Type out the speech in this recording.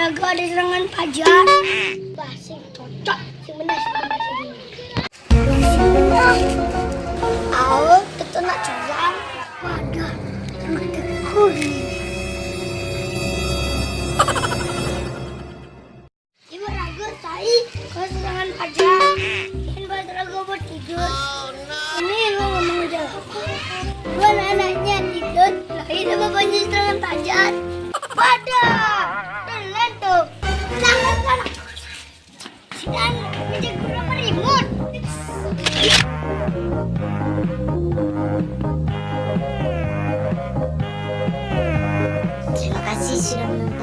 Raga ada serangan fajar. Wah, sing cocok. Sing bener. Awal kita nak curang. Wadah, Ibu Raga saya kalau serangan fajar. Ini buat Raga buat tidur. Ini ibu ngomong aja. Dua anaknya tidur. Lah ini bapaknya serangan fajar. Wadah, telan tuh. Jangan. Sidang menjaga berapa remote. Terima kasih sudah menonton.